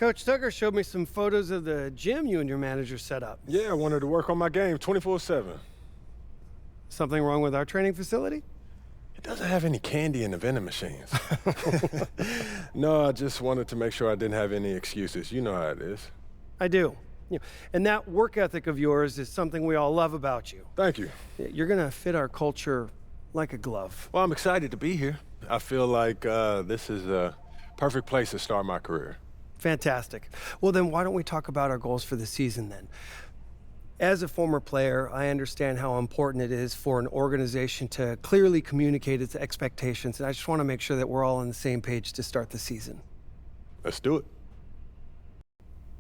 Coach Tucker showed me some photos of the gym you and your manager set up. Yeah, I wanted to work on my game 24/7. Something wrong with our training facility? It doesn't have any candy in the vending machines. No, I just wanted to make sure I didn't have any excuses. You know how it is. I do. And that work ethic of yours is something we all love about you. Thank you. You're gonna fit our culture like a glove. Well, I'm excited to be here. I feel like this is a perfect place to start my career. Fantastic. Well, then why don't we talk about our goals for the season then? As a former player, I understand how important it is for an organization to clearly communicate its expectations, and I just want to make sure that we're all on the same page to start the season. Let's do it.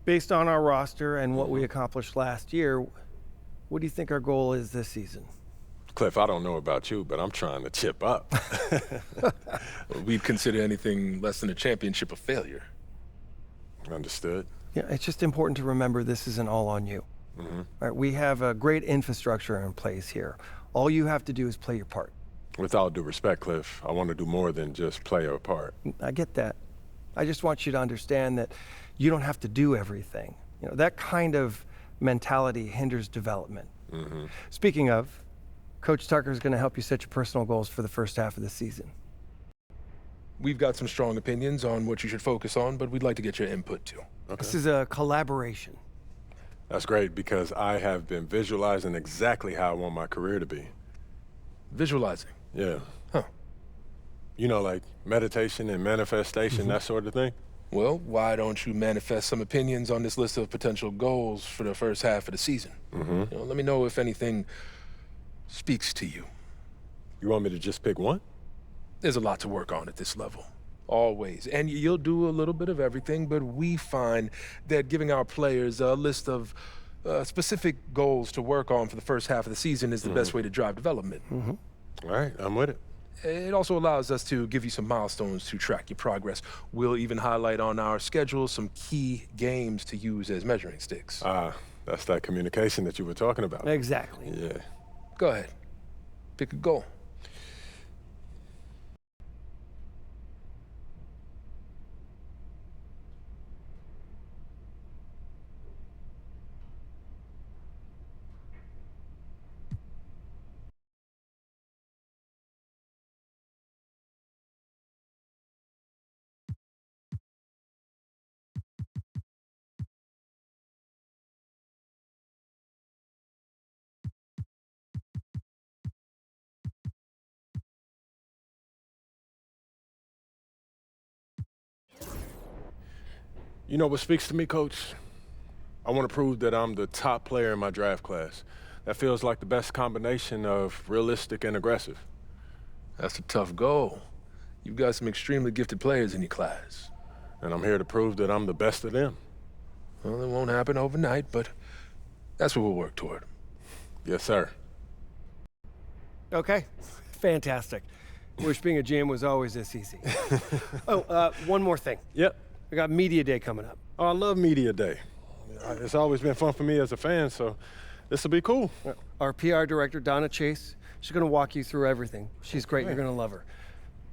Based on our roster and what we accomplished last year, what do you think our goal is this season? Cliff, I don't know about you, but I'm trying to chip up. We'd consider anything less than a championship a failure. Understood. Yeah, it's just important to remember this isn't all on you. All right, we have a great infrastructure in place here. All you have to do is play your part. With all due respect, Cliff, I want to do more than just play a part. I get that. I just want you to understand that you don't have to do everything. That kind of mentality hinders development. Speaking of, Coach Tucker is going to help you set your personal goals for the first half of the season. We've got some strong opinions on what you should focus on, but we'd like to get your input too. Okay. This is a collaboration. That's great because I have been visualizing exactly how I want my career to be. Visualizing? Yeah. Huh. You know, like meditation and manifestation, that sort of thing? Well, why don't you manifest some opinions on this list of potential goals for the first half of the season? Let me know if anything speaks to you. You want me to just pick one? There's a lot to work on at this level, always. And you'll do a little bit of everything, but we find that giving our players a list of specific goals to work on for the first half of the season is the best way to drive development. All right, I'm with it. It also allows us to give you some milestones to track your progress. We'll even highlight on our schedule some key games to use as measuring sticks. That's that communication that you were talking about. Exactly. Yeah. Go ahead. Pick a goal. You know what speaks to me, Coach? I want to prove that I'm the top player in my draft class. That feels like the best combination of realistic and aggressive. That's a tough goal. You've got some extremely gifted players in your class. And I'm here to prove that I'm the best of them. Well, it won't happen overnight, but that's what we'll work toward. Yes, sir. Okay, fantastic. Wish being a GM was always this easy. One more thing. Yep. We got Media Day coming up. Oh, I love Media Day. It's always been fun for me as a fan, so this will be cool. Our PR director, Donna Chase, she's going to walk you through everything. She's great. You're going to love her.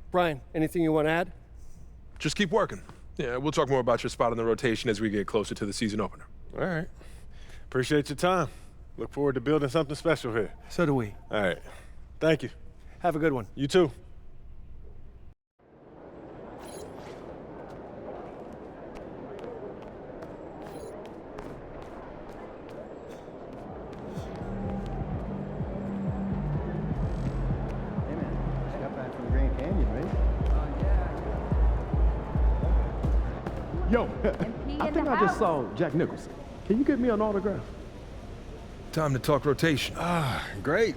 Brian, anything you want to add? Just keep working. Yeah, we'll talk more about your spot in the rotation as we get closer to the season opener. All right. Appreciate your time. Look forward to building something special here. So do we. All right. Thank you. Have a good one. You too. Yo, I think I just saw Jack Nicholson. Can you get me an autograph? Time to talk rotation. Great.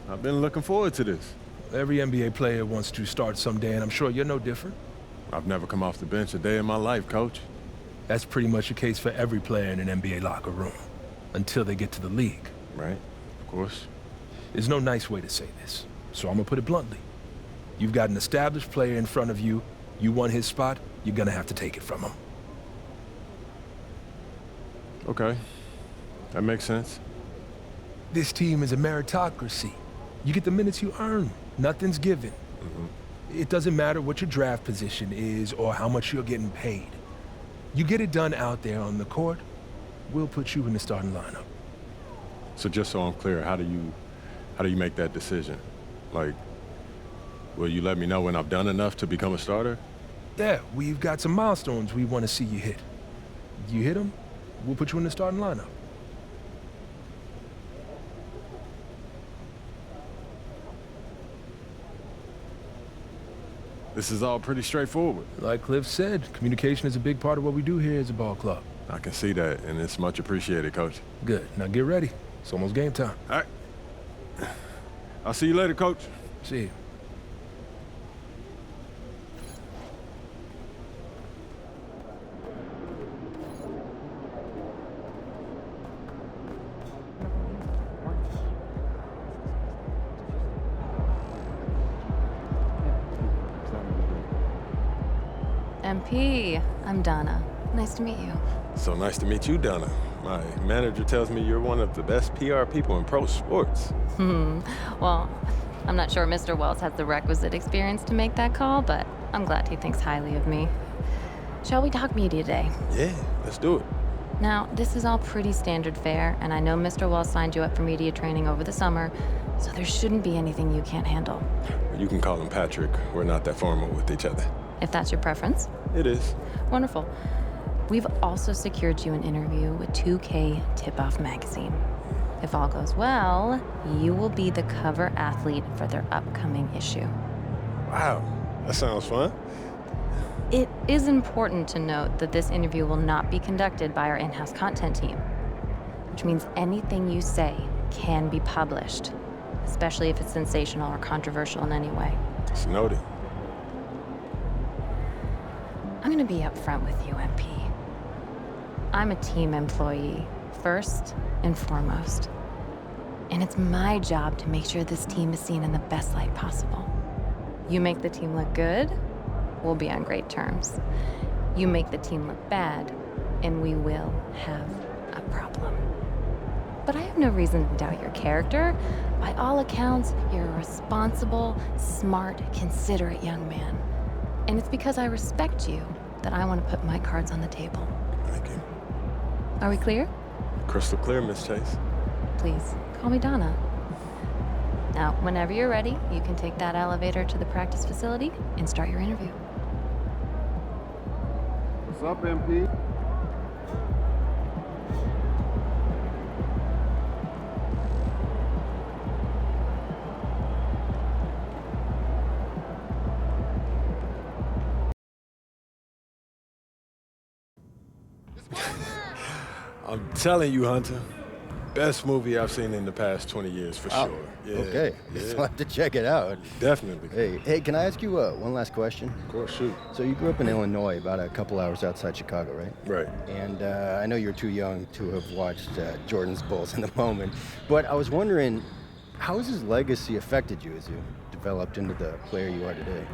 I've been looking forward to this. Every NBA player wants to start someday, and I'm sure you're no different. I've never come off the bench a day in my life, Coach. That's pretty much the case for every player in an NBA locker room, until they get to the league. Right, of course. There's no nice way to say this, so I'm gonna put it bluntly. You've got an established player in front of you. You want his spot, you're gonna have to take it from him. Okay, that makes sense. This team is a meritocracy. You get the minutes you earn. Nothing's given. It doesn't matter what your draft position is or how much you're getting paid. You get it done out there on the court, we'll put you in the starting lineup. So just so I'm clear, how do you make that decision? Like, will you let me know when I've done enough to become a starter? Yeah, we've got some milestones we want to see you hit. You hit them, we'll put you in the starting lineup. This is all pretty straightforward. Like Cliff said, communication is a big part of what we do here as a ball club. I can see that, and it's much appreciated, Coach. Good. Now get ready. It's almost game time. All right. I'll see you later, Coach. See you. MP, I'm Donna. Nice to meet you. So nice to meet you, Donna. My manager tells me you're one of the best PR people in pro sports. Well, I'm not sure Mr. Wells has the requisite experience to make that call, but I'm glad he thinks highly of me. Shall we talk media day? Yeah, let's do it. Now, this is all pretty standard fare, and I know Mr. Wells signed you up for media training over the summer, so there shouldn't be anything you can't handle. You can call him Patrick. We're not that formal with each other. If that's your preference. It is. Wonderful. We've also secured you an interview with 2K Tip-Off magazine. If all goes well, you will be the cover athlete for their upcoming issue. Wow, that sounds fun. It is important to note that this interview will not be conducted by our in-house content team, which means anything you say can be published, especially if it's sensational or controversial in any way. It's noted. I'm gonna be upfront with you, MP. I'm a team employee, first and foremost. And it's my job to make sure this team is seen in the best light possible. You make the team look good, we'll be on great terms. You make the team look bad, and we will have a problem. But I have no reason to doubt your character. By all accounts, you're a responsible, smart, considerate young man. And it's because I respect you that I want to put my cards on the table. Thank you. Are we clear? Crystal clear, Miss Chase. Please, call me Donna. Now, whenever you're ready, you can take that elevator to the practice facility and start your interview. What's up, MP? I'm telling you, Hunter, best movie I've seen in the past 20 years for sure. Yeah, Okay, yeah. I'll have to check it out. Definitely. Hey, can I ask you one last question? Of course, shoot. So you grew up in Illinois, about a couple hours outside Chicago, right? Right. And I know you're too young to have watched Jordan's Bulls in the moment, but I was wondering, how has his legacy affected you as you developed into the player you are today?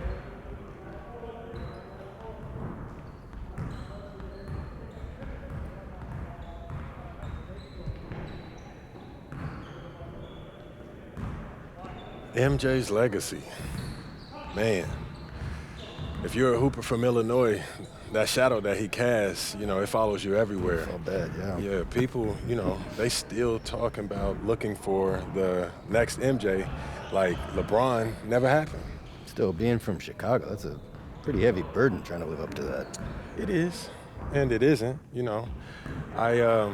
MJ's legacy. Man, if you're a hooper from Illinois, that shadow that he casts, it follows you everywhere. I'll bet, yeah. Yeah, people, they still talking about looking for the next MJ like LeBron never happened. Still, being from Chicago, that's a pretty heavy burden trying to live up to that. It is, and it isn't, I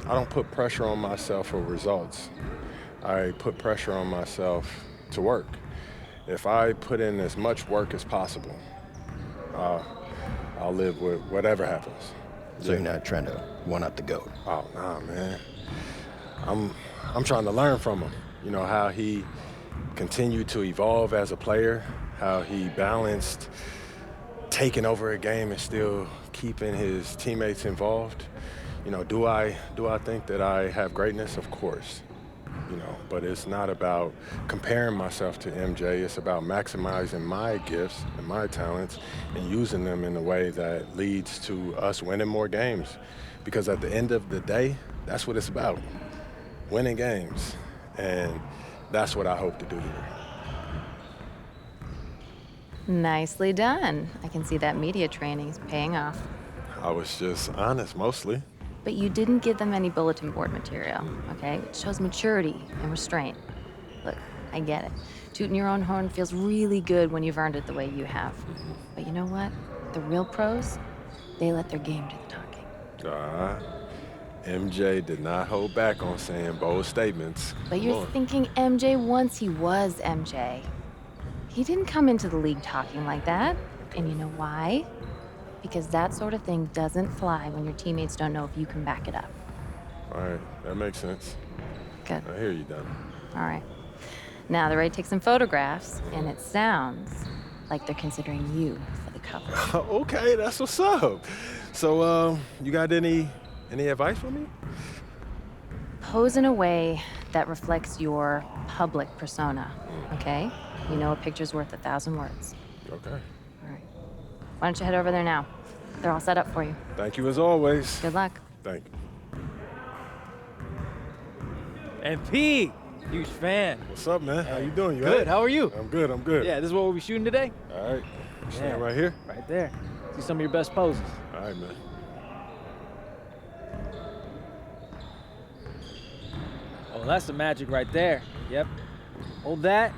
don't put pressure on myself for results. I put pressure on myself to work. If I put in as much work as possible, I'll live with whatever happens. So you're not trying to one-up the GOAT? Oh, nah, man. I'm trying to learn from him. How he continued to evolve as a player, how he balanced taking over a game and still keeping his teammates involved. Do I think that I have greatness? Of course. But it's not about comparing myself to MJ. It's about maximizing my gifts and my talents and using them in a way that leads to us winning more games. Because at the end of the day, that's what it's about, winning games. And that's what I hope to do here. Nicely done. I can see that media training's paying off. I was just honest, mostly. But you didn't give them any bulletin board material, okay? It shows maturity and restraint. Look, I get it. Tooting your own horn feels really good when you've earned it the way you have. But you know what? The real pros, they let their game do the talking. MJ did not hold back on saying bold statements. But you're thinking MJ once he was MJ. He didn't come into the league talking like that. And you know why? Because that sort of thing doesn't fly when your teammates don't know if you can back it up. All right, that makes sense. Good. I hear you, Donna. All right. Now they're ready to take some photographs, and it sounds like they're considering you for the cover. Okay, that's what's up. So, you got any advice for me? Pose in a way that reflects your public persona, okay? You know a picture's worth 1,000 words. Okay. All right. Why don't you head over there now? They're all set up for you. Thank you as always. Good luck. Thank you. MP, huge fan. What's up, man? How you doing? You Good, all right? how are you? I'm good, I'm good. Yeah, this is what we'll be shooting today? All right. You staying Yeah. right here? Right there. See some of your best poses. All right, man. Oh, that's the magic right there. Yep. Hold that.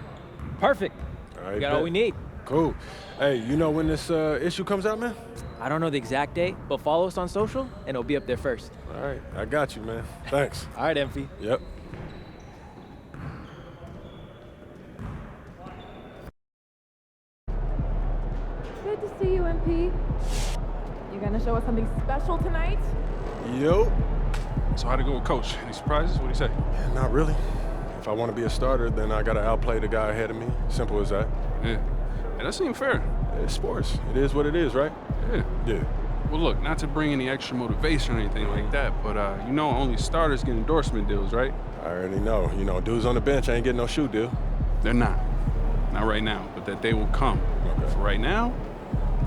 Perfect. All right, We got all bet. we need. Cool. Hey, you know when this issue comes out, man? I don't know the exact date, but follow us on social, and it'll be up there first. All right, I got you, man. Thanks. All right, MP. Yep. Good to see you, MP. You gonna show us something special tonight? Yo. So how'd it go with Coach? Any surprises? What'd he say? Yeah, not really. If I want to be a starter, then I got to outplay the guy ahead of me. Simple as that. Yeah. Hey, that seemed fair. It's sports. It is what it is, right? Yeah. Yeah. Well, look, not to bring any extra motivation or anything like that, but you know only starters get endorsement deals, right? I already know. You know, dudes on the bench ain't getting no shoe deal. They're not. Not right now, but that day will come. Okay. For right now,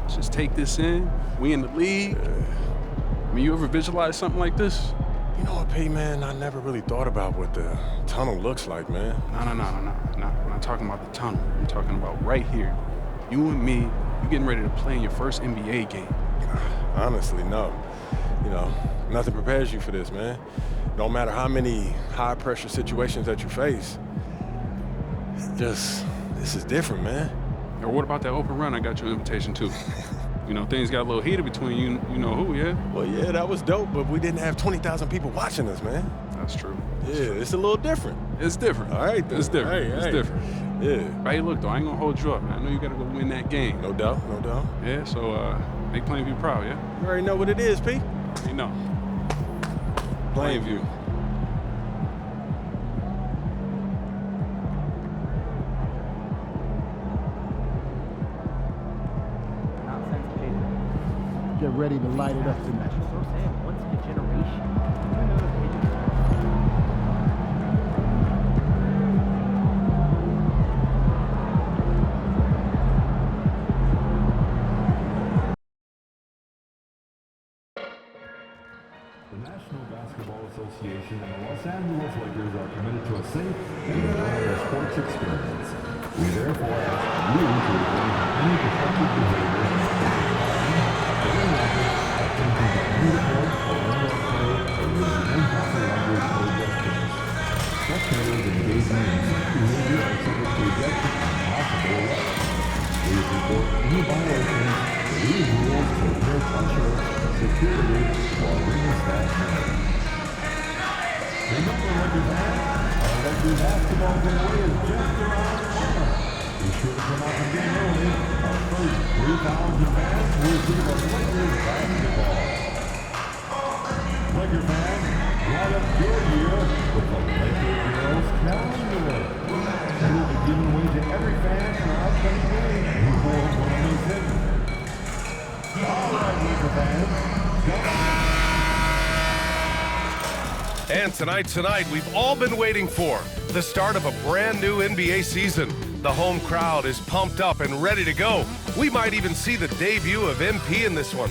just take this in. We in the league. I mean, you ever visualize something like this? You know what, P, man? I never really thought about what the tunnel looks like, man. No. I'm not talking about the tunnel. I'm talking about right here. You and me, you getting ready to play in your first NBA game. Honestly, no. You know, nothing prepares you for this, man. No matter how many high-pressure situations that you face, this is different, man. Or what about that open run I got you an invitation to? You know, things got a little heated between you know who, yeah? Well, yeah, that was dope, but we didn't have 20,000 people watching us, man. That's true. Yeah, it's a little different. It's different. All right, then. It's different. Hey, it's hey. different. Yeah. Hey, look, though, I ain't gonna hold you up, man. I know you gotta go win that game. No doubt, no doubt. Yeah, so make Plainview proud, yeah? You already know what it is, P. You know. Plainview. Get ready to light it up tonight. So Sam, once in a generation. The National Basketball Association and the Los Angeles Lakers are committed to a safe and enjoyable sports experience. We therefore ask you to refrain from any disruptive behavior, attempting to uniform or indoor play, or using improper language or gestures. Spectators engaging in such behavior are subject to ejection and possible arrest. Please report any violations of these rules to your usher, security, or arena staff member. Remember, Lakers fans, our Lakers basketball getaway is just around the corner. Be sure to come out the game early. Our first 3,000 fans will receive a Lakers basketball. Laker fans, light up your year with the Laker Girls calendar. We will be giving away to every fan in our upcoming game before one is hidden. All right, Laker fans, come on. And tonight, we've all been waiting for the start of a brand new NBA season. The home crowd is pumped up and ready to go. We might even see the debut of MP in this one.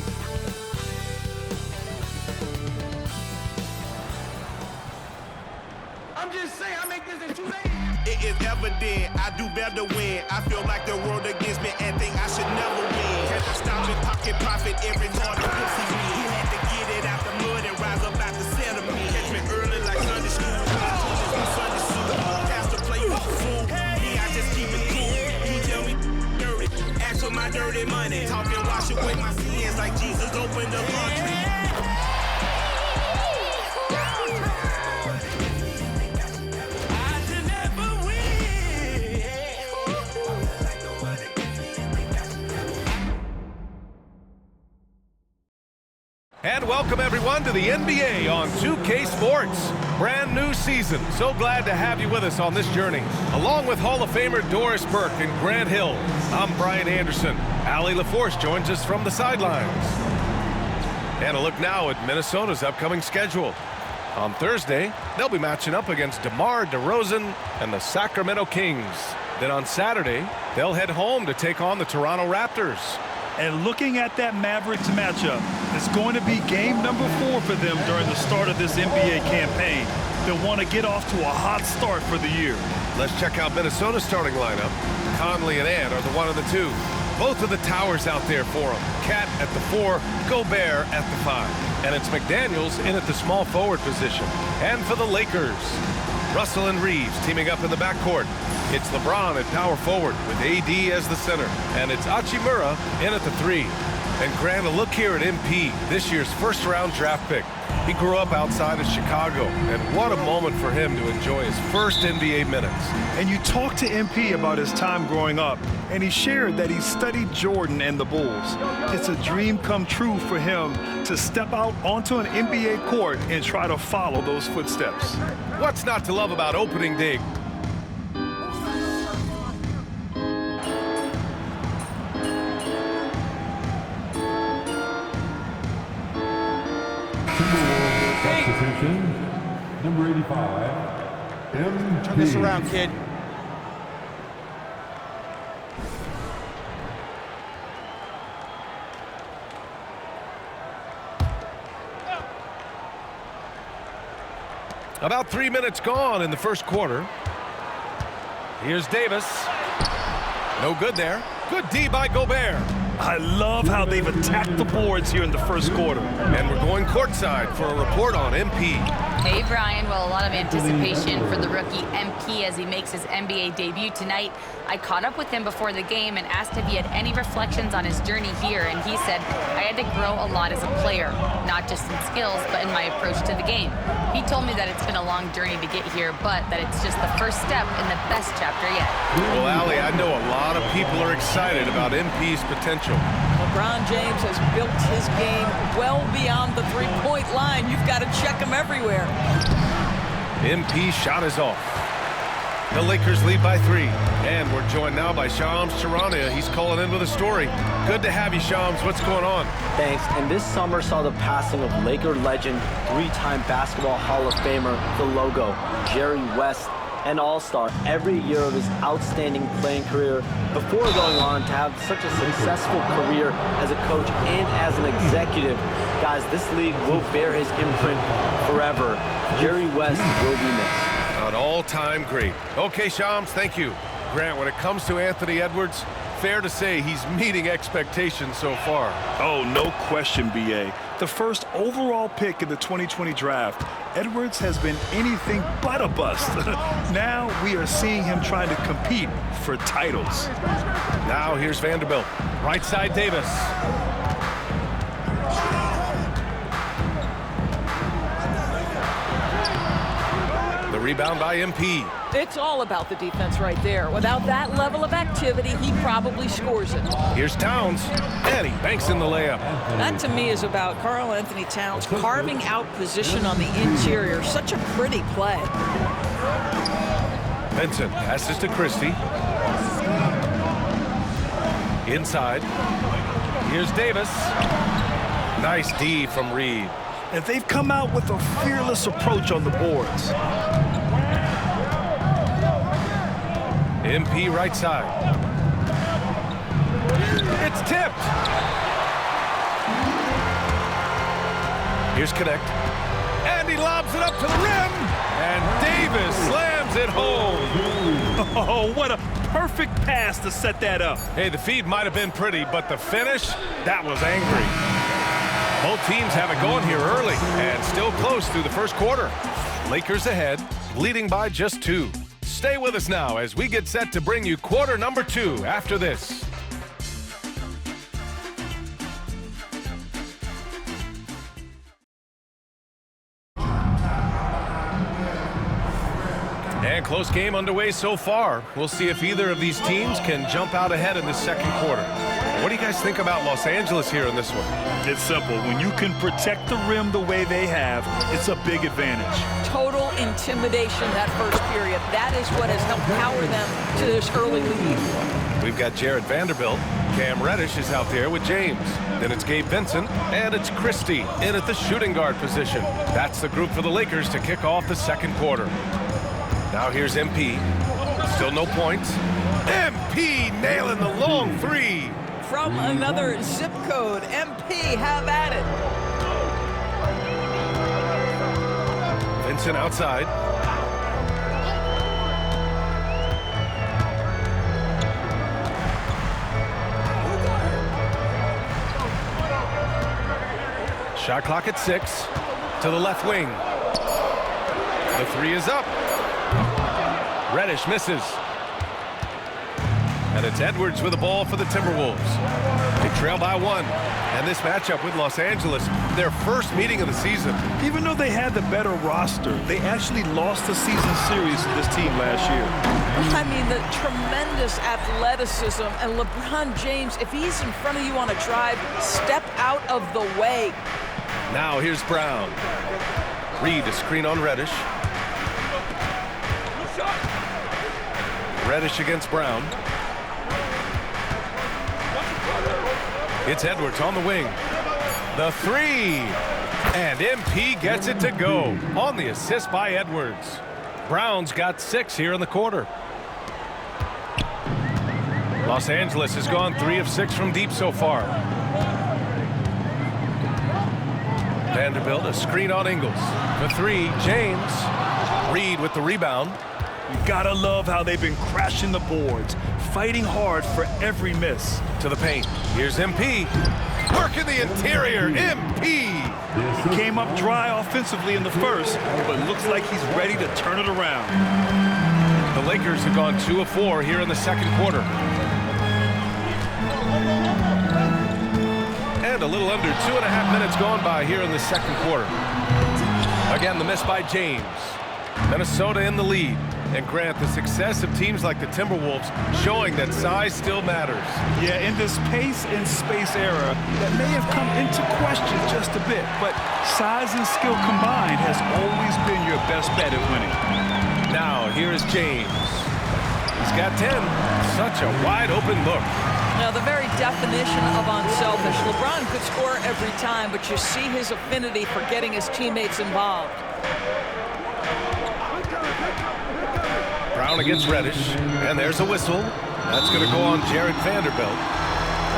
I'm just saying, I make this in 2 days. It is evident I do better when I feel like the world against me and think I should never win. Can I stop and pocket profit every hard to see me? my dirty money. Talking wash away my sins like Jesus opened the laundry. And welcome everyone to the NBA on 2K Sports. Brand new season. So glad to have you with us on this journey. Along with Hall of Famer Doris Burke and Grant Hill, I'm Brian Anderson. Allie LaForce joins us from the sidelines. And a look now at Minnesota's upcoming schedule. On Thursday, they'll be matching up against DeMar DeRozan and the Sacramento Kings. Then on Saturday, they'll head home to take on the Toronto Raptors. And looking at that Mavericks matchup, it's going to be game number 4 for them during the start of this NBA campaign. They'll want to get off to a hot start for the year. Let's check out Minnesota's starting lineup. Conley and Ant are the 1 and the 2. Both of the towers out there for them. Cat at the 4, Gobert at the 5. And it's McDaniels in at the small forward position. And for the Lakers, Russell and Reeves teaming up in the backcourt. It's LeBron at power forward with AD as the center. And it's Hachimura in at the 3. And Grant, a look here at MP, this year's first-round draft pick. He grew up outside of Chicago, and what a moment for him to enjoy his first NBA minutes. And you talked to MP about his time growing up, and he shared that he studied Jordan and the Bulls. It's a dream come true for him to step out onto an NBA court and try to follow those footsteps. What's not to love about opening day? Substitution, number 85, MP. Turn this around, kid. About 3 minutes gone in the first quarter. Here's Davis. No good there. Good D by Gobert. I love how they've attacked the boards here in the first quarter. And we're going courtside for a report on MP. Hey, Brian. Well, a lot of anticipation for the rookie MP as he makes his NBA debut tonight. I caught up with him before the game and asked if he had any reflections on his journey here, and he said, I had to grow a lot as a player, not just in skills, but in my approach to the game. He told me that it's been a long journey to get here, but that it's just the first step in the best chapter yet. Well, Allie, I know a lot of people are excited about MP's potential. LeBron James has built his game well beyond the three-point line. You've got to check him everywhere. MP shot is off. The Lakers lead by 3. And we're joined now by Shams Charania. He's calling in with a story. Good to have you, Shams. What's going on? Thanks. And this summer saw the passing of Laker legend, 3-time Basketball Hall of Famer, the logo, Jerry West, an all-star every year of his outstanding playing career before going on to have such a successful career as a coach and as an executive. Guys, this league will bear his imprint forever. Jerry West will be missed. An all-time great. Okay, Shams, thank you. Grant, when it comes to Anthony Edwards, fair to say he's meeting expectations so far. Oh, no question, B.A. The first overall pick in the 2020 draft, Edwards has been anything but a bust. Now we are seeing him trying to compete for titles. Now here's Vanderbilt. Right side Davis. The rebound by MP. It's all about the defense right there. Without that level of activity, he probably scores it. Here's Towns, and he banks in the layup. That, to me, is about Karl Anthony Towns carving out position on the interior. Such a pretty play. Vincent passes to Christie. Inside. Here's Davis. Nice D from Reed. And they've come out with a fearless approach on the boards. MP right side. It's tipped. Here's Connect. And he lobs it up to the rim. And Davis slams it home. Oh, what a perfect pass to set that up. Hey, the feed might have been pretty, but the finish, that was angry. Both teams have it going here early and still close through the first quarter. Lakers ahead, leading by just 2. Stay with us now as we get set to bring you quarter number 2 after this. And close game underway so far. We'll see if either of these teams can jump out ahead in the second quarter. What do you guys think about Los Angeles here in this one? It's simple. When you can protect the rim the way they have, it's a big advantage. Total intimidation that first period. That is what has helped power them to this early lead. We've got Jared Vanderbilt. Cam Reddish is out there with James. Then it's Gabe Vincent, and it's Christie in at the shooting guard position. That's the group for the Lakers to kick off the second quarter. Now here's MP. Still no points. MP nailing the long three. From another zip code, MP, have at it. Vincent outside. Shot clock at 6. To the left wing. The three is up. Reddish misses. And it's Edwards with the ball for the Timberwolves. They trail by 1. And this matchup with Los Angeles, their first meeting of the season. Even though they had the better roster, they actually lost the season series to this team last year. I mean, the tremendous athleticism, and LeBron James, if he's in front of you on a drive, step out of the way. Now here's Brown. Reed a screen on Reddish. Reddish against Brown. It's Edwards on the wing. The three. And MP gets it to go on the assist by Edwards. Brown's got 6 here in the quarter. Los Angeles has gone 3 of 6 from deep so far. Vanderbilt a screen on Ingles. The 3, James. Reed with the rebound. You gotta love how they've been crashing the boards, fighting hard for every miss. To the paint. Here's MP. Working the interior. MP. He came up dry offensively in the first, but looks like he's ready to turn it around. The Lakers have gone 2 of 4 here in the second quarter. And a little under 2.5 minutes gone by here in the second quarter. Again, the miss by James. Minnesota in the lead. And Grant, the success of teams like the Timberwolves showing that size still matters. Yeah, in this pace and space era, that may have come into question just a bit, but size and skill combined has always been your best bet at winning. Now, here is James. He's got 10. Such a wide open look. Now, the very definition of unselfish. LeBron could score every time, but you see his affinity for getting his teammates involved. Brown against Reddish, and there's a whistle. That's going to go on Jared Vanderbilt.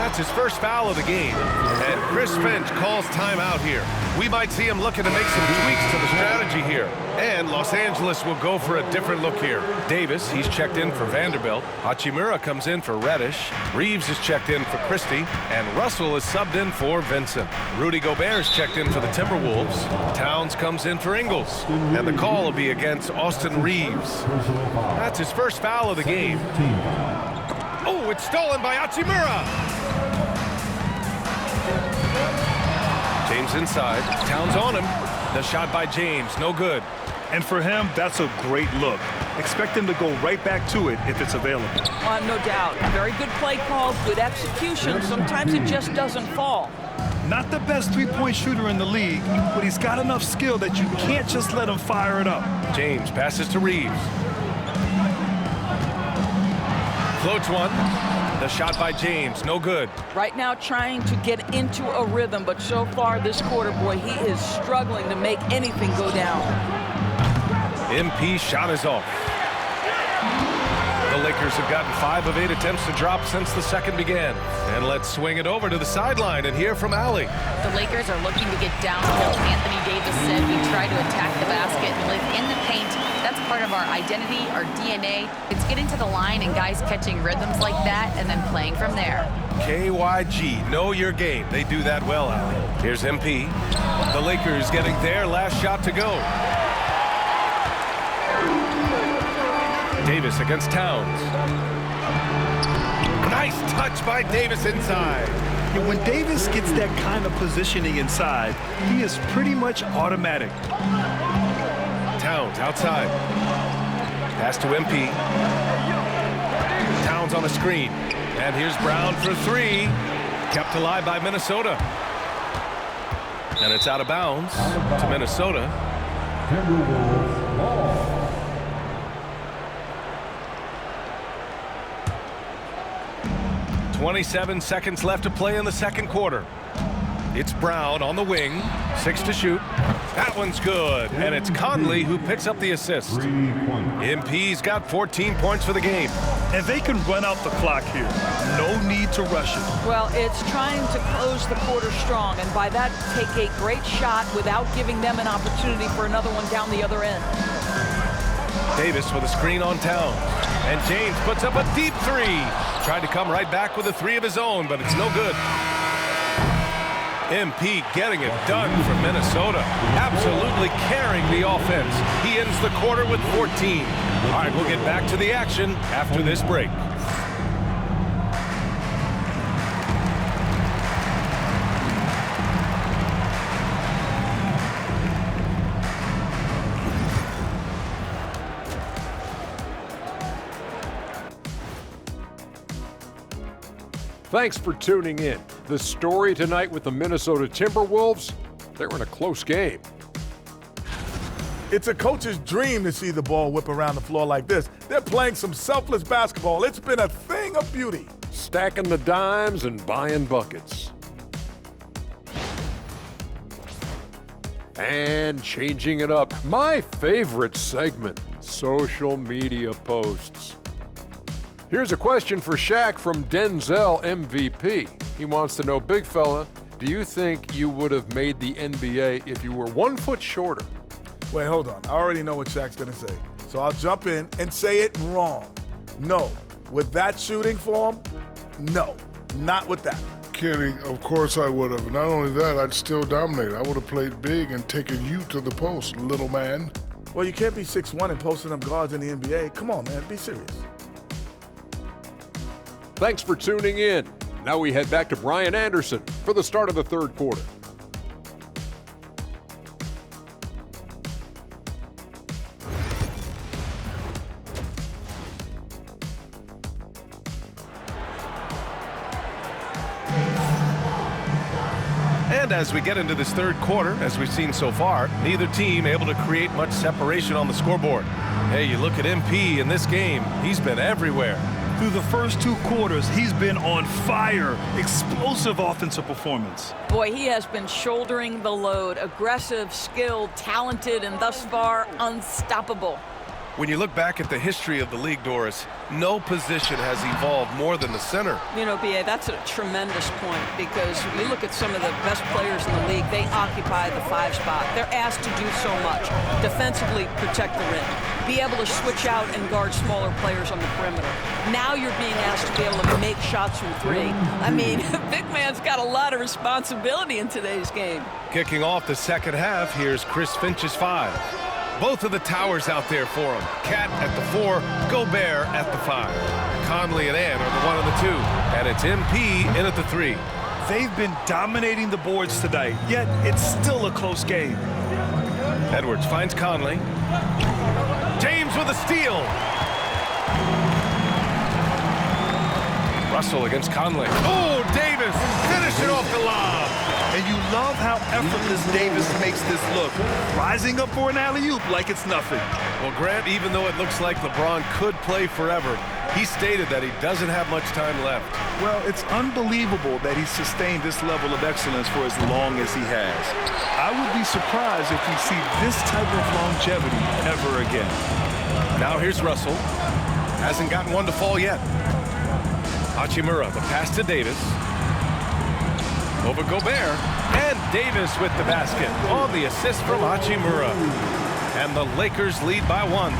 That's his first foul of the game. And Chris Finch calls timeout here. We might see him looking to make some tweaks to the strategy here. And Los Angeles will go for a different look here. Davis, he's checked in for Vanderbilt. Hachimura comes in for Reddish. Reeves is checked in for Christie. And Russell is subbed in for Vincent. Rudy Gobert is checked in for the Timberwolves. Towns comes in for Ingles. And the call will be against Austin Reeves. That's his first foul of the game. Oh, it's stolen by Hachimura. James inside. Towns on him. The shot by James, no good. And for him, that's a great look. Expect him to go right back to it if it's available. No doubt. Very good play call, good execution. Sometimes it just doesn't fall. Not the best three-point shooter in the league, but he's got enough skill that you can't just let him fire it up. James passes to Reeves. Floats one. The shot by James, no good. Right now trying to get into a rhythm, but so far this quarter, boy, he is struggling to make anything go down. MP shot is off. The Lakers have gotten 5 of 8 attempts to drop since the second began. And let's swing it over to the sideline and hear from Allie. The Lakers are looking to get downhill. Anthony Davis said we try to attack the basket and live in the paint. That's part of our identity, our DNA. It's getting to the line and guys catching rhythms like that and then playing from there. KYG, know your game. They do that well, Allie. Here's MP. The Lakers getting their last shot to go. Davis against Towns. Nice touch by Davis inside. And when Davis gets that kind of positioning inside, he is pretty much automatic. Towns outside. Pass to MP. Towns on a screen. And here's Brown for three. Kept alive by Minnesota. And it's out of bounds to Minnesota. Timberwolves ball. 27 seconds left to play in the second quarter. It's Brown on the wing. 6 to shoot. That one's good. And it's Conley who picks up the assist. MP's got 14 points for the game. And they can run out the clock here. No need to rush it. Well, it's trying to close the quarter strong, and by that, take a great shot without giving them an opportunity for another one down the other end. Davis with a screen on Towns. And James puts up a deep three. Tried to come right back with a three of his own, but it's no good. MP getting it done for Minnesota. Absolutely carrying the offense. He ends the quarter with 14. All right, we'll get back to the action after this break. Thanks for tuning in. The story tonight with the Minnesota Timberwolves, they were in a close game. It's a coach's dream to see the ball whip around the floor like this. They're playing some selfless basketball. It's been a thing of beauty. Stacking the dimes and buying buckets. And changing it up. My favorite segment, social media posts. Here's a question for Shaq from Denzel MVP. He wants to know, big fella, do you think you would have made the NBA if you were 1 foot shorter? Wait, hold on. I already know what Shaq's going to say. So I'll jump in and say it wrong. No. With that shooting form, no. Not with that. Kenny, of course I would have. Not only that, I'd still dominate. I would have played big and taken you to the post, little man. Well, you can't be 6'1" and posting them guards in the NBA. Come on, man. Be serious. Thanks for tuning in. Now we head back to Brian Anderson for the start of the third quarter. And as we get into this third quarter, as we've seen so far, neither team able to create much separation on the scoreboard. Hey, you look at MP in this game, he's been everywhere. Through the first 2 quarters, he's been on fire. Explosive offensive performance. Boy, he has been shouldering the load. Aggressive, skilled, talented, and thus far, unstoppable. When you look back at the history of the league, Doris, no position has evolved more than the center. You know, B.A., that's a tremendous point because you look at some of the best players in the league, they occupy the 5 spot. They're asked to do so much. Defensively, protect the rim. Be able to switch out and guard smaller players on the perimeter. Now you're being asked to be able to make shots from 3. I mean, big man's got a lot of responsibility in today's game. Kicking off the second half, here's Chris Finch's 5. Both of the towers out there for him. Cat at the 4, Gobert at the 5. Conley and Ann are the 1 and the 2. And it's MP in at the 3. They've been dominating the boards tonight, yet it's still a close game. Edwards finds Conley. James with a steal. Russell against Conley. Oh, Davis finishing off the lob. And you love how effortless Davis makes this look. Rising up for an alley-oop like it's nothing. Well, Grant, even though it looks like LeBron could play forever, he stated that he doesn't have much time left. Well, it's unbelievable that he sustained this level of excellence for as long as he has. I would be surprised if we see this type of longevity ever again. Now here's Russell. Hasn't gotten one to fall yet. Hachimura, the pass to Davis. Over Gobert. And Davis with the basket on the assist from Hachimura. And the Lakers lead by 1.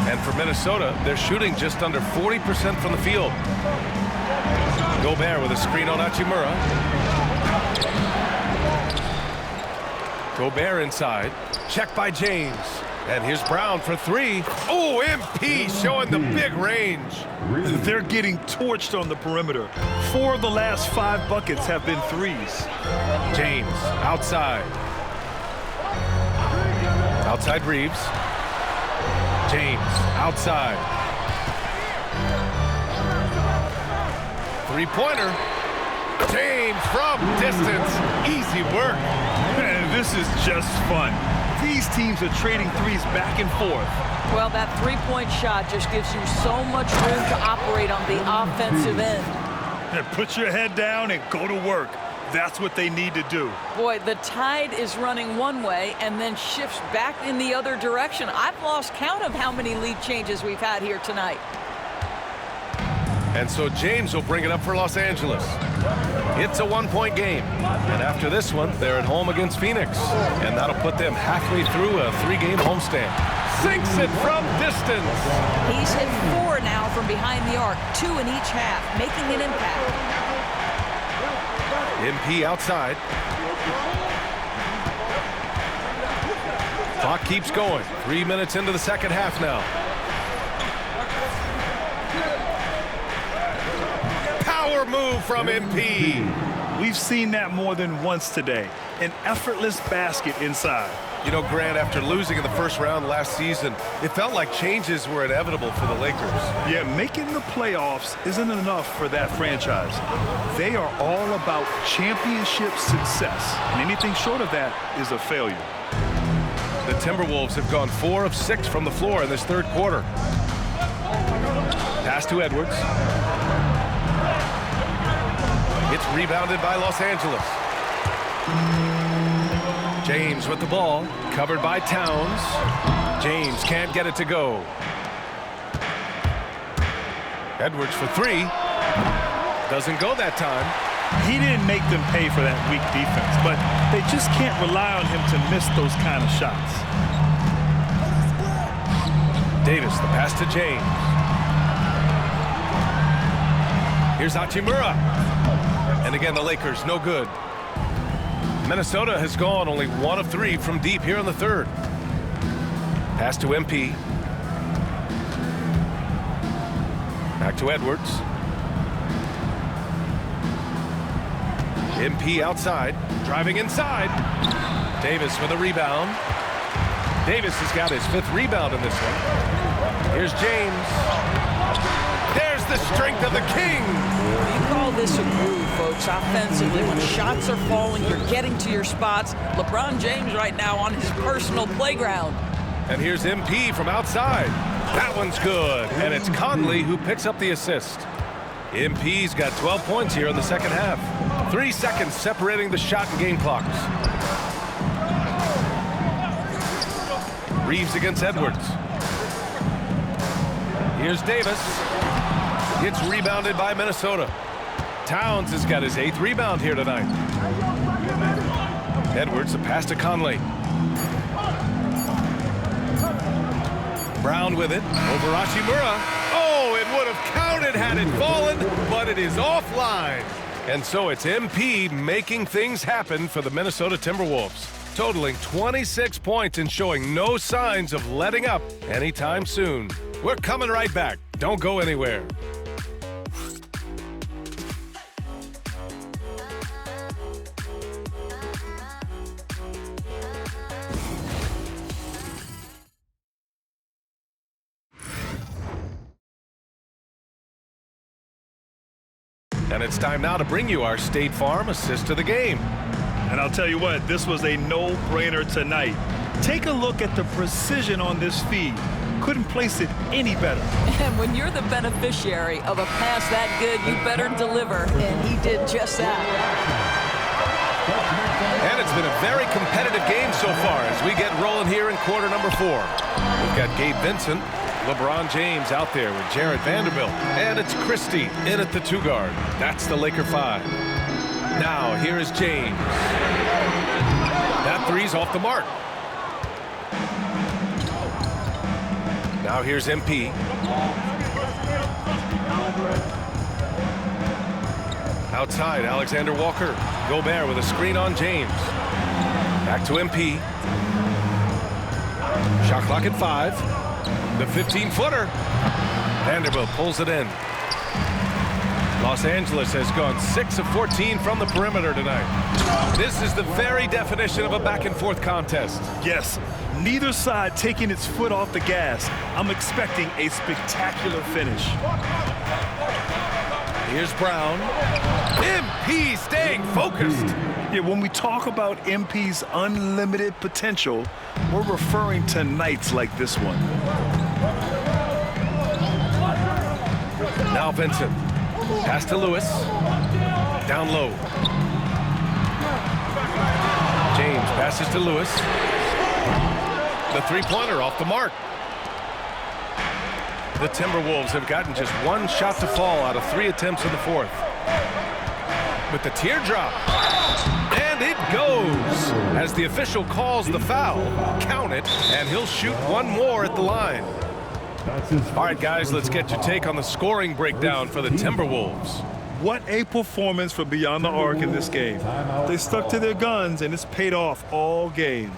And for Minnesota, they're shooting just under 40% from the field. Gobert with a screen on Hachimura. Gobert inside. Check by James. And here's Brown for 3. Oh, MP showing the big range. They're getting torched on the perimeter. 4 of the last 5 buckets have been 3s. James outside. Outside Reeves. James outside. Three-pointer. James from distance. Easy work. Man, this is just fun. These teams are trading threes back and forth. Well, that three-point shot just gives you so much room to operate on the offensive end. And put your head down and go to work. That's what they need to do. Boy, the tide is running one way and then shifts back in the other direction. I've lost count of how many lead changes we've had here tonight. And so James will bring it up for Los Angeles. It's a one-point game. And after this one, they're at home against Phoenix. And that'll put them halfway through a 3-game homestand. Sinks it from distance. He's hit 4 now from behind the arc, 2 in each half, making an impact. MP outside. Clock keeps going. 3 minutes into the second half now. Power move from MP. We've seen that more than once today. An effortless basket inside. You know, Grant, after losing in the first round last season, it felt like changes were inevitable for the Lakers. Yeah, making the playoffs isn't enough for that franchise. They are all about championship success, and anything short of that is a failure. The Timberwolves have gone 4 of 6 from the floor in this third quarter. Pass to Edwards. It's rebounded by Los Angeles. James with the ball, covered by Towns. James can't get it to go. Edwards for 3. Doesn't go that time. He didn't make them pay for that weak defense, but they just can't rely on him to miss those kind of shots. Davis, the pass to James. Here's Hachimura. And again, the Lakers, no good. Minnesota has gone only 1 of 3 from deep here in the third. Pass to MP. Back to Edwards. MP outside, driving inside. Davis with a rebound. Davis has got his 5th rebound in this one. Here's James. There's the strength of the King. You call this a groove, folks, offensively. When shots are falling, you're getting to your spots. LeBron James right now on his personal playground. And here's MP from outside. That one's good. And it's Conley who picks up the assist. MP's got 12 points here in the second half. 3 seconds separating the shot and game clocks. Reeves against Edwards. Here's Davis. It's rebounded by Minnesota. Towns has got his 8th rebound here tonight. Edwards, the pass to Conley. Brown with it, over Hachimura. Oh, it would have counted had it fallen, but it is offline. And so it's MP making things happen for the Minnesota Timberwolves, totaling 26 points and showing no signs of letting up anytime soon. We're coming right back. Don't go anywhere. And it's time now to bring you our State Farm assist to the game. And I'll tell you what, this was a no-brainer tonight. Take a look at the precision on this feed. Couldn't place it any better. And when you're the beneficiary of a pass that good, you better deliver. And he did just that. And it's been a very competitive game so far as we get rolling here in quarter number 4. We've got Gabe Vincent, LeBron James out there with Jared Vanderbilt. And it's Christie in at the 2 guard. That's the Laker 5. Now, here is James. That 3's off the mark. Now here's MP. Outside, Alexander Walker. Gobert with a screen on James. Back to MP. Shot clock at 5. The 15-footer. Vanderbilt pulls it in. Los Angeles has gone 6 of 14 from the perimeter tonight. This is the very definition of a back-and-forth contest. Yes, Neither side taking its foot off the gas. I'm expecting a spectacular finish. Here's Brown. MP staying focused. Yeah, when we talk about MP's unlimited potential, we're referring to nights like this one. Now Vincent. Pass to Lewis. Down low. James passes to Lewis. The three-pointer off the mark. The Timberwolves have gotten just one shot to fall out of 3 attempts in the fourth. With the teardrop. And it goes. As the official calls the foul, count it, and he'll shoot one more at the line. All right, guys, let's get your take on the scoring breakdown for the Timberwolves. What a performance for Beyond the Arc in this game. They stuck to their guns, and it's paid off all game.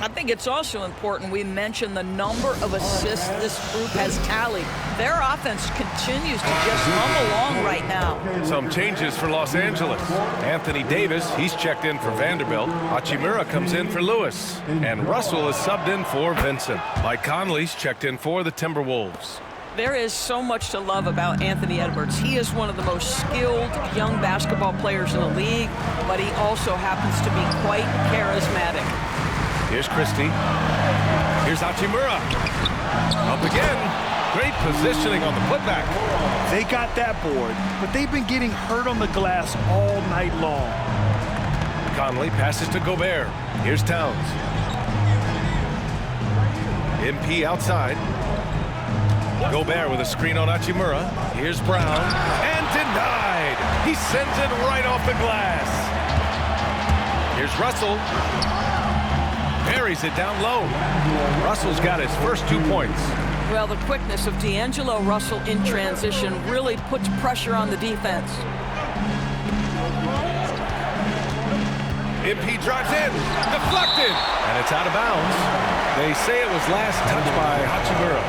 I think it's also important we mention the number of assists this group has tallied. Their offense continues to just hum along right now. Some changes for Los Angeles. Anthony Davis, he's checked in for Vanderbilt. Hachimura comes in for Lewis. And Russell is subbed in for Vincent. Mike Conley's checked in for the Timberwolves. There is so much to love about Anthony Edwards. He is one of the most skilled young basketball players in the league, but he also happens to be quite charismatic. Here's Christie. Here's Hachimura. Up again. Great positioning on the putback. They got that board, but they've been getting hurt on the glass all night long. Conley passes to Gobert. Here's Towns. MP outside. Gobert with a screen on Hachimura. Here's Brown. And denied. He sends it right off the glass. Here's Russell. Parries it down low. Russell's got his first 2 points. Well, the quickness of D'Angelo Russell in transition really puts pressure on the defense. MP drives in. Deflected. And it's out of bounds. They say it was last touched by Hachimura.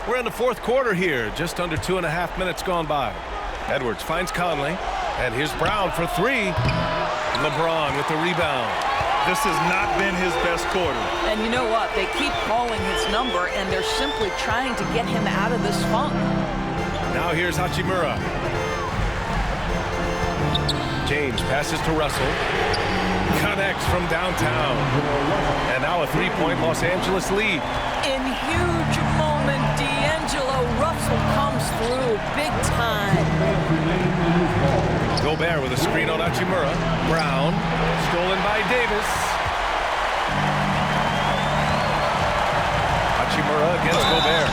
We're in the fourth quarter here. Just under 2.5 minutes gone by. Edwards finds Conley, and here's Brown for 3. LeBron with the rebound. This has not been his best quarter. And you know what? They keep calling his number, and they're simply trying to get him out of this funk. Now here's Hachimura. James passes to Russell. Connects from downtown. And now a 3-point Los Angeles lead. In huge moment, D'Angelo Russell comes through big time. Gobert with a screen on Hachimura. Brown, stolen by Davis. Hachimura against Gobert.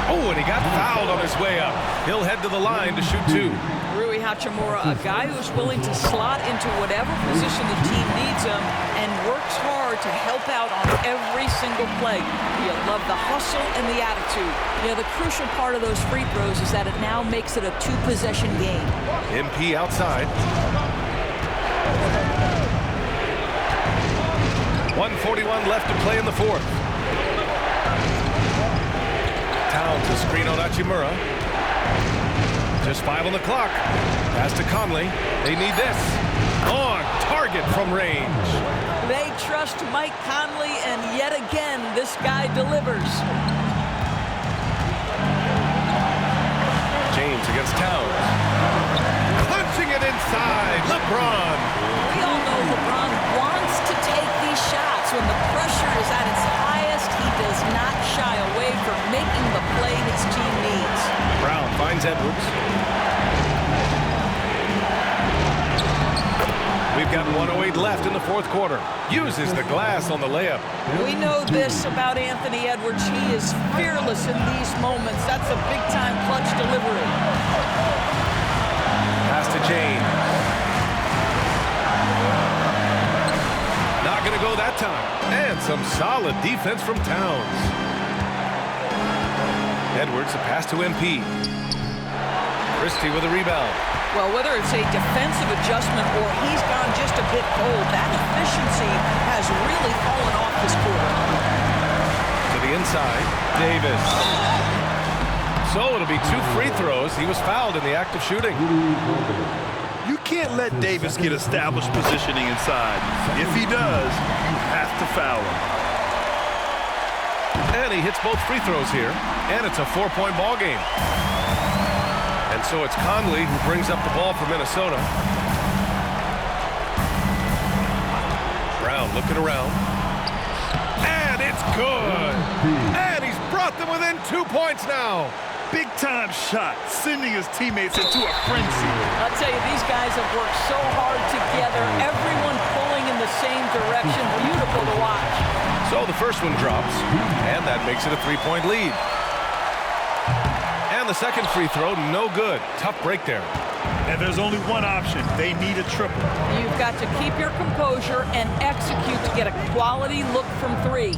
Oh, and he got fouled on his way up. He'll head to the line to shoot 2. Rui Hachimura, a guy who's willing to slot into whatever position the team needs him and works hard to help out on every single play. You love the hustle and the attitude. You know, the crucial part of those free throws is that it now makes it a 2-possession game. MP outside. 1:41 left to play in the fourth. Towns a screen on Hachimura. Just 5 on the clock. Pass to Conley. They need this. On target from range. They trust Mike Conley, and yet again, this guy delivers. James against Towns. Punching it inside. LeBron. We all know LeBron wants to take these shots. When the pressure is at its highest, he does not shy away from making the play his team needs. Brown finds Edwards. We've got 1:08 left in the fourth quarter. Uses the glass on the layup. We know this about Anthony Edwards. He is fearless in these moments. That's a big-time clutch delivery. Pass to James. Not going to go that time. And some solid defense from Towns. Edwards, a pass to MP. Christie with a rebound. Well, whether it's a defensive adjustment or he's gone just a bit cold, that efficiency has really fallen off this quarter. To the inside, Davis. So it'll be 2 free throws. He was fouled in the act of shooting. You can't let Davis get established positioning inside. If he does, you have to foul him. And he hits both free throws here, and it's a 4-point ball game. And so it's Conley who brings up the ball for Minnesota. Brown looking around. And it's good. And he's brought them within 2 points now. Big-time shot, sending his teammates into a frenzy. I'll tell you, these guys have worked so hard together. Everyone pulling in the same direction. Beautiful to watch. So the first one drops, and that makes it a 3-point lead. And the second free throw, no good. Tough break there. And there's only one option. They need a triple. You've got to keep your composure and execute to get a quality look from 3.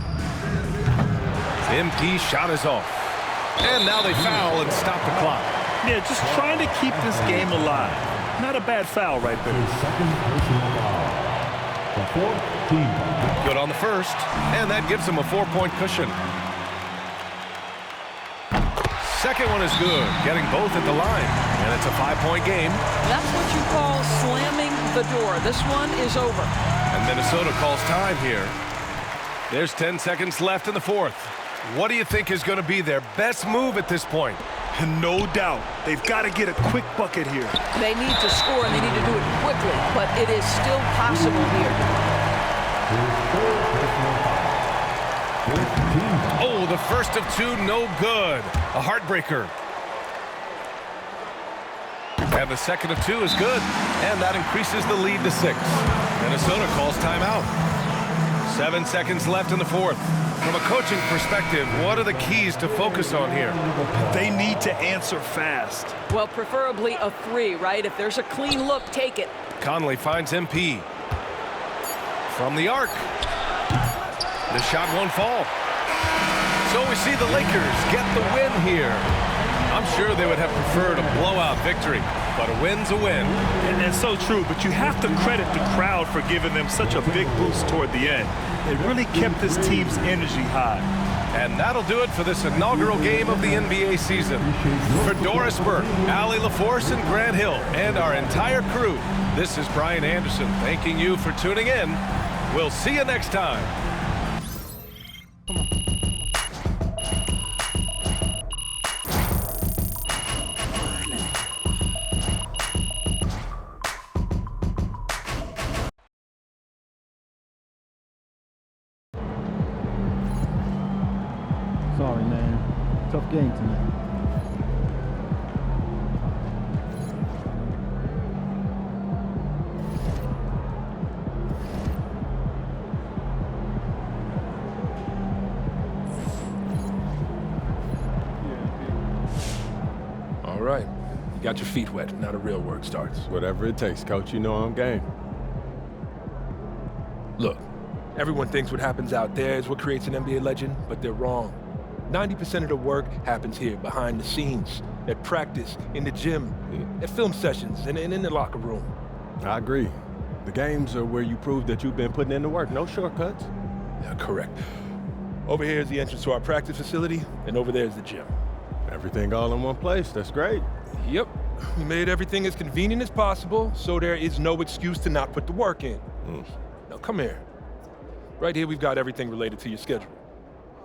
MP shot is off. And now they foul and stop the clock. Yeah, just trying to keep this game alive. Not a bad foul right there. Good on the first, and that gives them a 4-point cushion. Second one is good, getting both at the line, and it's a 5-point game. That's what you call slamming the door. This one is over. And Minnesota calls time here. There's 10 seconds left in the fourth. What do you think is going to be their best move at this point? No doubt. They've got to get a quick bucket here. They need to score, and they need to do it quickly, but it is still possible here. Oh, the first of 2, no good. A heartbreaker. And the second of 2 is good, and that increases the lead to 6. Minnesota calls timeout. 7 seconds left in the fourth. From a coaching perspective, what are the keys to focus on here? They need to answer fast. Well, preferably a 3, right? If there's a clean look, take it. Conley finds MP. From the arc. The shot won't fall. So we see the Lakers get the win here. I'm sure they would have preferred a blowout victory, but a win's a win. And that's so true, but you have to credit the crowd for giving them such a big boost toward the end. It really kept this team's energy high. And that'll do it for this inaugural game of the NBA season. For Doris Burke, Allie LaForce, and Grant Hill, and our entire crew, this is Brian Anderson thanking you for tuning in. We'll see you next time. Sorry, man. Tough game tonight. All right. You got your feet wet. Now the real work starts. Whatever it takes, Coach. You know I'm game. Look, everyone thinks what happens out there is what creates an NBA legend, but they're wrong. 90% of the work happens here, behind the scenes, at practice, in the gym, at film sessions, and in the locker room. I agree. The games are where you prove that you've been putting in the work. No shortcuts. Yeah, correct. Over here is the entrance to our practice facility, and over there is the gym. Everything all in one place. That's great. Yep. We made everything as convenient as possible, so there is no excuse to not put the work in. Now, come here. Right here, we've got everything related to your schedule,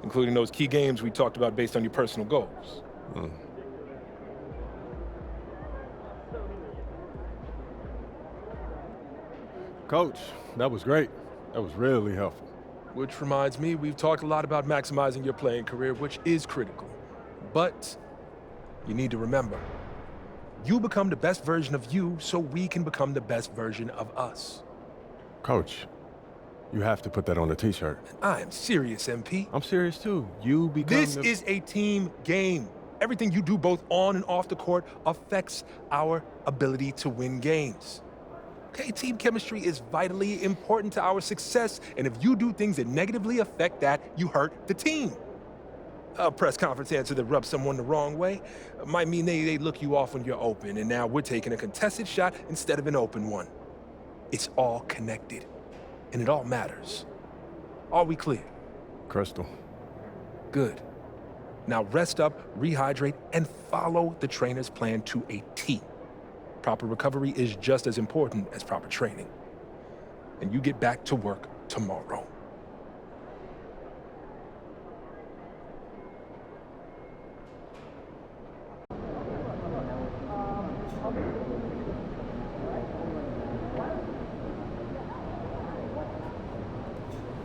including those key games we talked about based on your personal goals. Coach, that was great. That was really helpful. Which reminds me, we've talked a lot about maximizing your playing career, which is critical. But you need to remember, you become the best version of you so we can become the best version of us. Coach, you have to put that on a t-shirt. I am serious, MP. I'm serious too. You become This is a team game. Everything you do both on and off the court affects our ability to win games. Okay, team chemistry is vitally important to our success, and if you do things that negatively affect that, you hurt the team. A press conference answer that rubs someone the wrong way might mean they look you off when you're open, and now we're taking a contested shot instead of an open one. It's all connected, and it all matters. Are we clear? Crystal. Good. Now rest up, rehydrate, and follow the trainer's plan to a T. Proper recovery is just as important as proper training. And you get back to work tomorrow.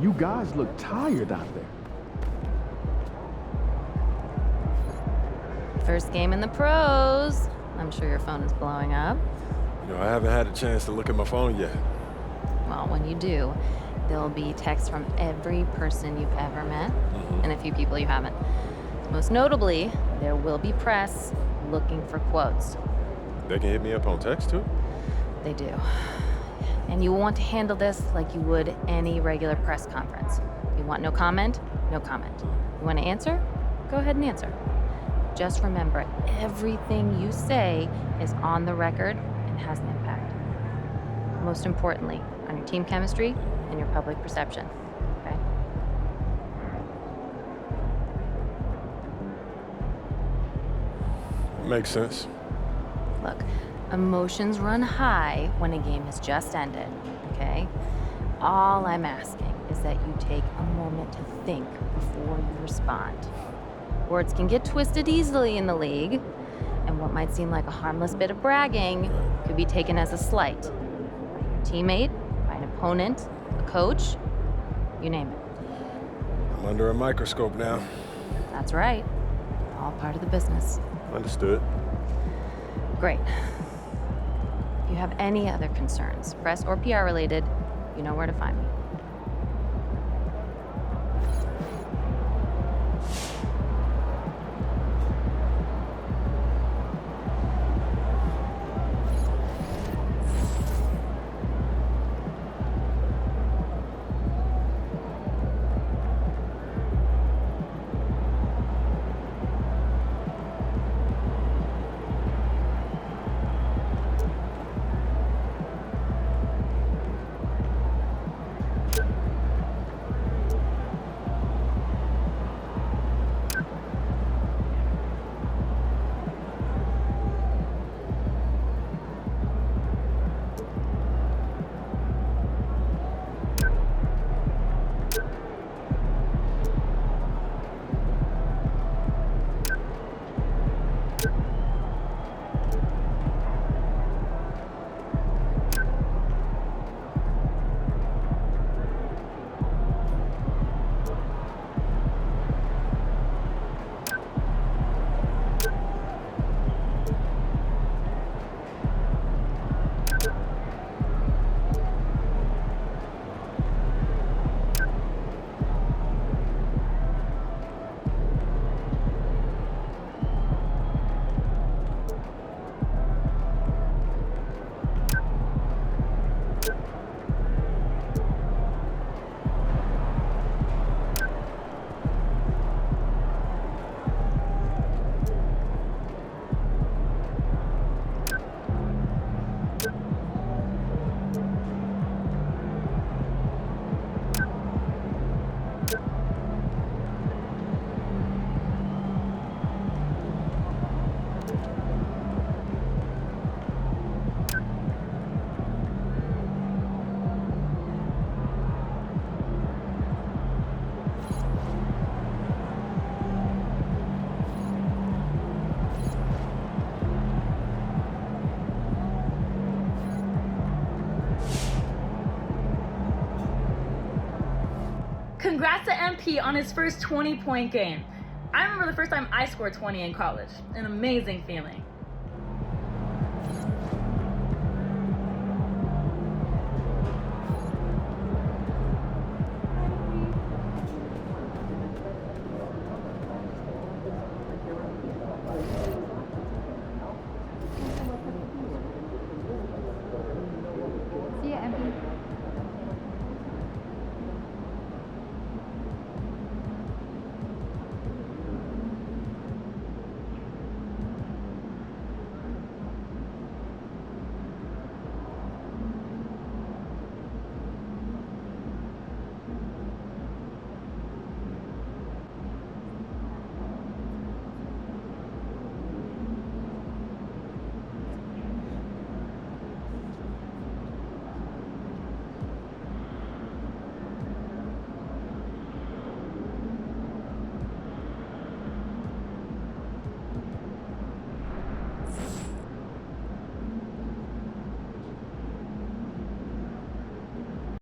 You guys look tired out there. First game in the pros. I'm sure your phone is blowing up. You know, I haven't had a chance to look at my phone yet. Well, when you do, there'll be texts from every person you've ever met and a few people you haven't. Most notably, there will be press looking for quotes. They can hit me up on text too? They do. And you will want to handle this like you would any regular press conference. You want no comment? No comment. You want to answer? Go ahead and answer. Just remember, everything you say is on the record and has an impact. Most importantly, on your team chemistry and your public perception, okay? Makes sense. Look, emotions run high when a game has just ended, okay? All I'm asking is that you take a moment to think before you respond. Words can get twisted easily in the league, and what might seem like a harmless bit of bragging could be taken as a slight by your teammate, by an opponent, a coach, you name it. I'm under a microscope now. That's right. All part of the business. Understood. Great. If you have any other concerns, press or PR related, you know where to find me. Congrats to MP on his first 20-point game. I remember the first time I scored 20 in college. An amazing feeling.